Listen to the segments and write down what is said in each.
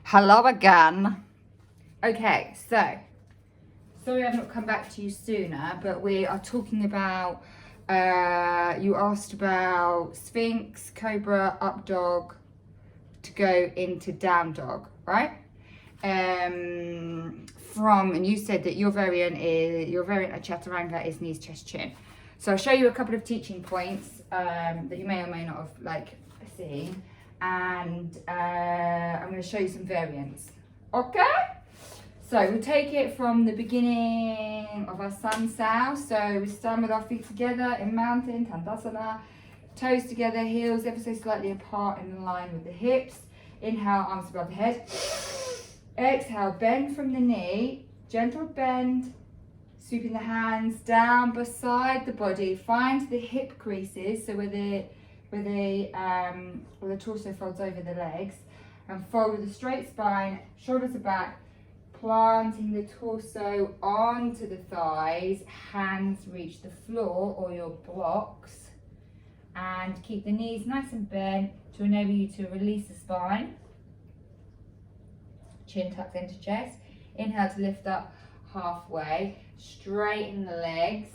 Hello again. Okay, so sorry I've not come back to you sooner, but we are talking about you asked about Sphinx, cobra, up dog to go into down dog, right? And you said that your variant of chaturanga is knees, chest, chin. So I'll show you a couple of teaching points that you may or may not have seen, and I'm going to show you some variants. Okay? So we'll take it from the beginning of our sun sow. So we stand with our feet together in mountain, Tandasana, toes together, heels ever so slightly apart in line with the hips. Inhale, arms above the head. Exhale, bend from the knee, gentle bend, sweeping the hands down beside the body. Find the hip creases, so where the torso folds over the legs, and fold with a straight spine, shoulders are back, planting the torso onto the thighs, hands reach the floor or your blocks, and keep the knees nice and bent to enable you to release the spine. Chin tucked into chest. Inhale to lift up halfway, straighten the legs.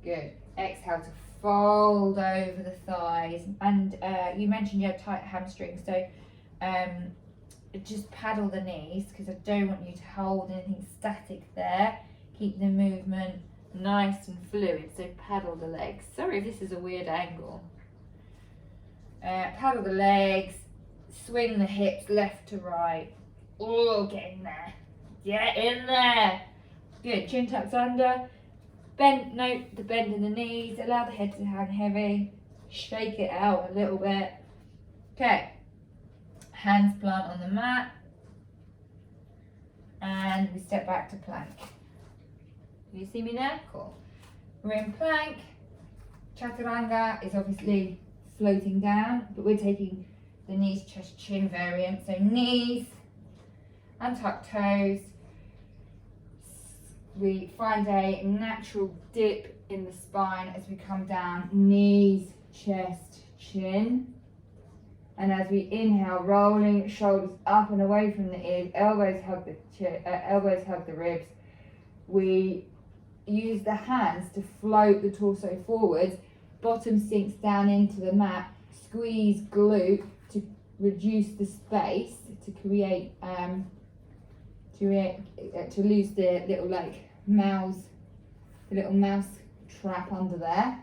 Good. Exhale to fold over the thighs. And you mentioned you had tight hamstrings, so just paddle the knees, because I don't want you to hold anything static there. Keep the movement nice and fluid, so paddle the legs. Sorry if this is a weird angle. Paddle the legs, swing the hips left to right. Oh, get in there. Get in there. Good. Chin tucked under. Note the bend in the knees. Allow the head to hang heavy. Shake it out a little bit. Okay. Hands plant on the mat. And we step back to plank. Do you see me there? Cool. We're in plank. Chaturanga is obviously floating down, but we're taking the knees, chest, chin variant. So knees, untuck toes. We find a natural dip in the spine as we come down. Knees, chest, chin. And as we inhale, rolling shoulders up and away from the ears, elbows hug the ribs. We use the hands to float the torso forwards. Bottom sinks down into the mat. Squeeze glute to reduce the space to create to lose the little mouse trap under there.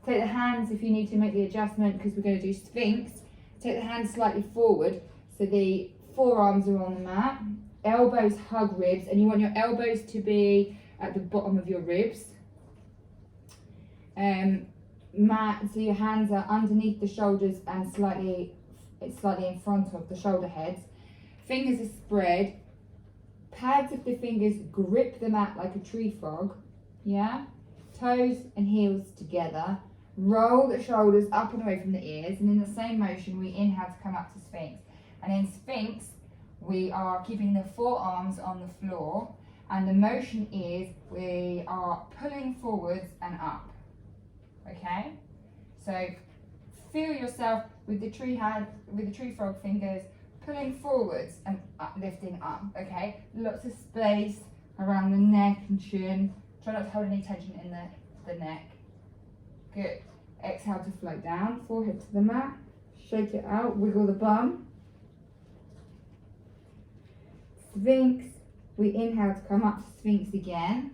Take the hands if you need to make the adjustment, because we're going to do Sphinx. Take the hands slightly forward so the forearms are on the mat. Elbows hug ribs, and you want your elbows to be at the bottom of your ribs. So your hands are underneath the shoulders and slightly in front of the shoulder heads. Fingers are spread. Pads of the fingers grip the mat like a tree frog. Yeah? Toes and heels together. Roll the shoulders up and away from the ears, and in the same motion we inhale to come up to Sphinx. And in Sphinx we are keeping the forearms on the floor, and the motion is we are pulling forwards and up. Okay? So feel yourself with the tree frog fingers pulling forwards and lifting up. Okay? Lots of space around the neck and chin. Try not to hold any tension in the neck. Good. Exhale to float down, forehead to the mat. Shake it out, wiggle the bum. Sphinx. We inhale to come up to Sphinx again.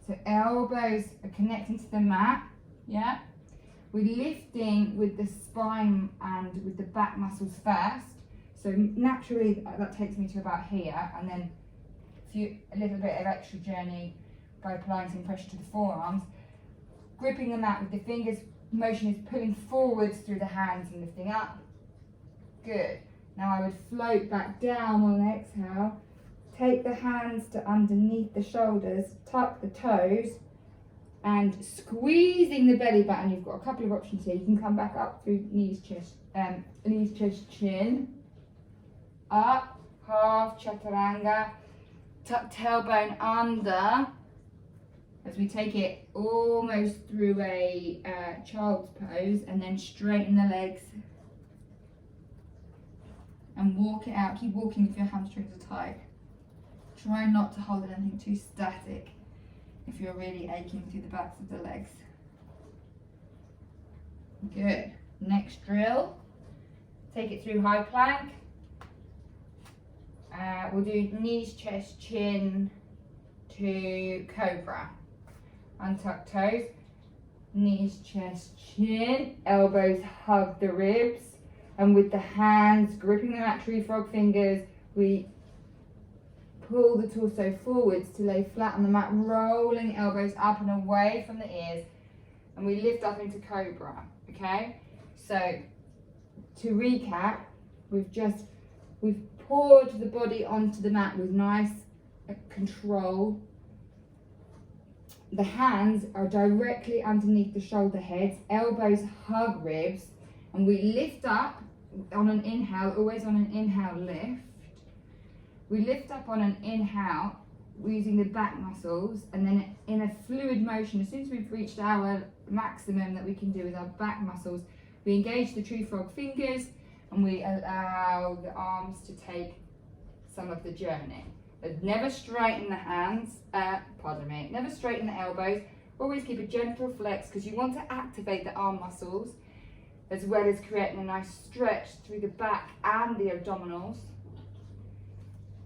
So elbows are connecting to the mat. Yeah? We're lifting with the spine and with the back muscles first. So naturally that takes me to about here, and then a little bit of extra journey by applying some pressure to the forearms. Gripping the mat with the fingers, motion is pulling forwards through the hands and lifting up. Good. Now I would float back down on an exhale. Take the hands to underneath the shoulders, tuck the toes, and squeezing the belly button. You've got a couple of options here. You can come back up through knees, chest, chin. Up, half chaturanga. Tuck tailbone under as we take it almost through a child's pose, and then straighten the legs and walk it out. Keep walking if your hamstrings are tight. Try not to hold anything too static if you're really aching through the backs of the legs. Good. Next drill. Take it through high plank. We'll do knees, chest, chin to cobra. Untuck toes. Knees, chest, chin. Elbows hug the ribs. And with the hands gripping the mat, tree frog fingers, we pull the torso forwards to lay flat on the mat, rolling elbows up and away from the ears. And we lift up into cobra, okay? So, to recap, we've poured the body onto the mat with nice control. The hands are directly underneath the shoulder heads, elbows hug ribs, and we lift up on an inhale, always on an inhale lift. We lift up on an inhale using the back muscles, and then in a fluid motion, as soon as we've reached our maximum that we can do with our back muscles, we engage the tree frog fingers and we allow the arms to take some of the journey. But never straighten the hands, never straighten the elbows. Always keep a gentle flex because you want to activate the arm muscles as well as creating a nice stretch through the back and the abdominals.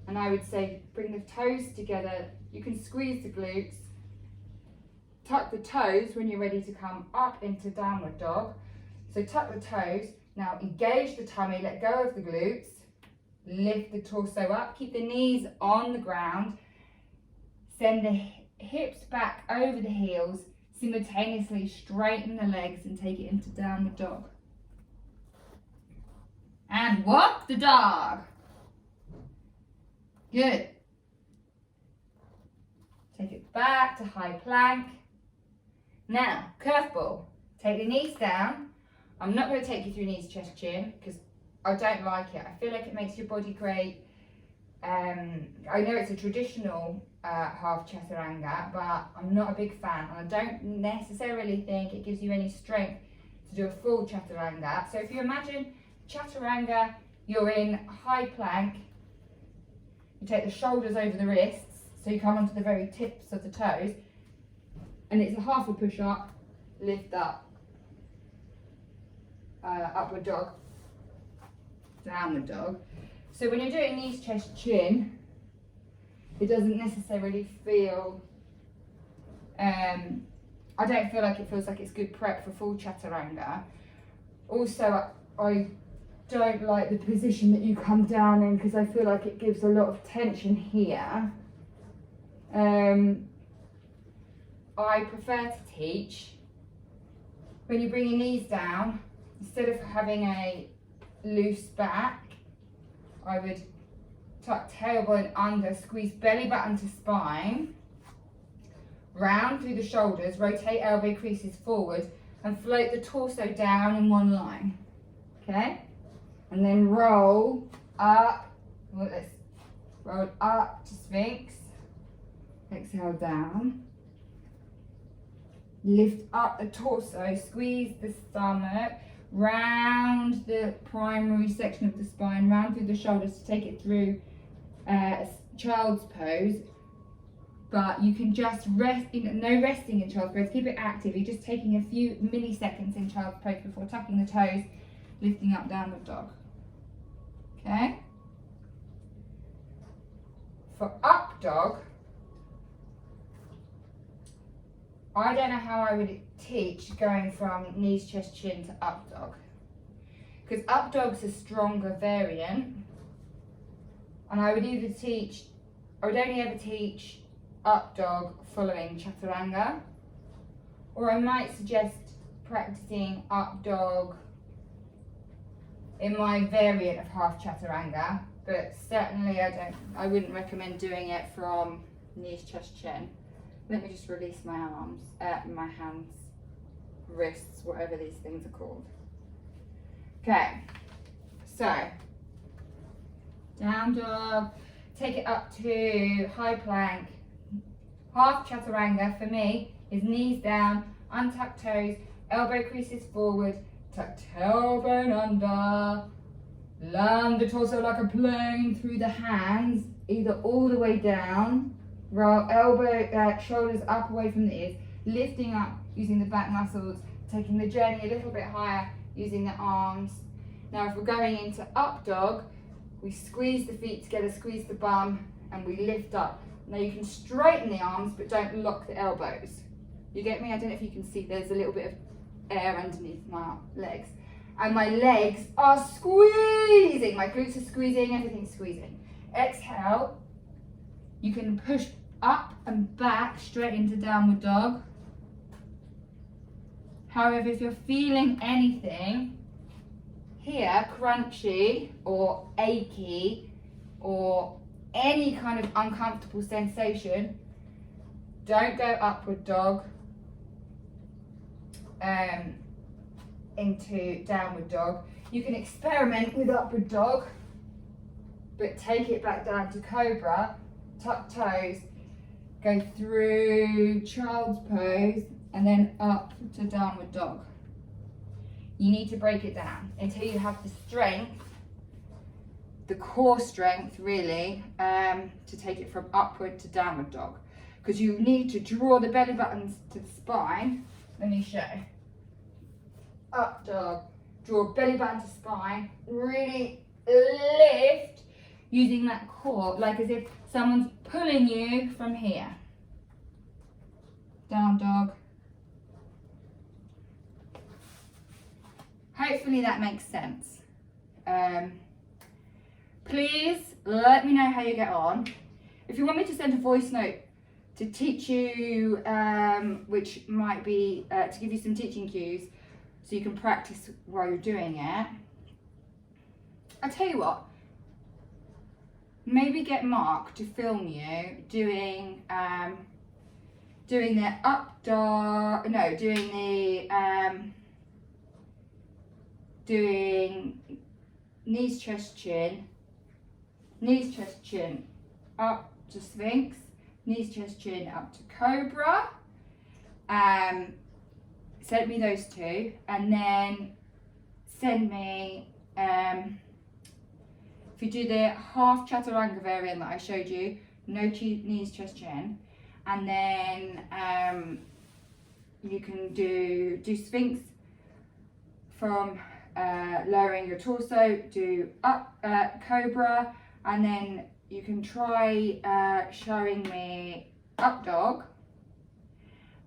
And I would say bring the toes together. You can squeeze the glutes. Tuck the toes when you're ready to come up into downward dog. So tuck the toes. Now engage the tummy, let go of the glutes. Lift the torso up. Keep the knees on the ground. Send the hips back over the heels. Simultaneously straighten the legs and take it into downward dog. And walk the dog. Good. Take it back to high plank. Now, curveball. Take the knees down. I'm not going to take you through knees, chest, chin, because I don't like it. I feel like it makes your body great. I know it's a traditional half chaturanga, but I'm not a big fan, and I don't necessarily think it gives you any strength to do a full chaturanga. So if you imagine chaturanga, you're in high plank. You take the shoulders over the wrists, so you come onto the very tips of the toes, and it's a half a push-up, lift up, upward dog, downward dog. So when you're doing knees, chest, chin, it doesn't necessarily feel, I don't feel like it feels like it's good prep for full chaturanga. Also, I don't like the position that you come down in because I feel like it gives a lot of tension here. I prefer to teach when you bring your knees down, instead of having a loose back, I would tuck tailbone under, squeeze belly button to spine, round through the shoulders, rotate elbow creases forward and float the torso down in one line, okay? And then roll up, roll up to Sphinx, exhale down, lift up the torso, squeeze the stomach, round the primary section of the spine, round through the shoulders to take it through child's pose. But you can just rest, no resting in child's pose, keep it active. You're just taking a few milliseconds in child's pose before tucking the toes, lifting up downward dog. Okay? For up dog, I don't know how I would teach going from knees, chest, chin to up dog. Because up dog's a stronger variant. And I would only ever teach up dog following chaturanga. Or I might suggest practicing up dog in my variant of half chaturanga. But certainly I wouldn't recommend doing it from knees, chest, chin. Let me just release my arms, my hands, wrists, whatever these things are called. Okay, so down dog, take it up to high plank. Half chaturanga for me is knees down, untuck toes, elbow creases forward, tuck tailbone under, Land the torso like a plane through the hands, either all the way down, roll shoulders up away from the ears, lifting up using the back muscles, taking the journey a little bit higher using the arms. Now if we're going into up dog, we squeeze the feet together, squeeze the bum, and we lift up. Now you can straighten the arms, but don't lock the elbows. You get me? I don't know if you can see, there's a little bit of air underneath my legs. And my legs are squeezing, my glutes are squeezing, everything's squeezing. Exhale, you can push up and back straight into downward dog. However, if you're feeling anything here, crunchy or achy or any kind of uncomfortable sensation, don't go upward dog into downward dog. You can experiment with upward dog, but take it back down to cobra, tuck toes, go through child's pose, and then up to downward dog. You need to break it down until you have the strength, the core strength really, to take it from upward to downward dog. Because you need to draw the belly buttons to the spine. Let me show. Up dog, draw belly button to spine, really lift using that core, like as if someone's pulling you from here. Down dog. Hopefully that makes sense. Please let me know how you get on. If you want me to send a voice note to teach you, which might be to give you some teaching cues so you can practice while you're doing it, I'll tell you what, maybe get Mark to film you doing the up dog, no, doing knees, chest, chin, up to Sphinx, knees, chest, chin, up to cobra. Send me those two, and then send me, if you do the half chaturanga variant that I showed you, no knees, chest, chin, and then you can do Sphinx from lowering your torso, do up cobra, and then you can try showing me up dog.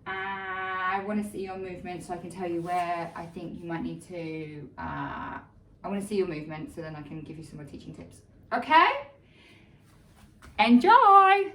I want to see your movement so I can tell you where I think you might need to, I want to see your movement so then I can give you some more teaching tips. Okay? Enjoy!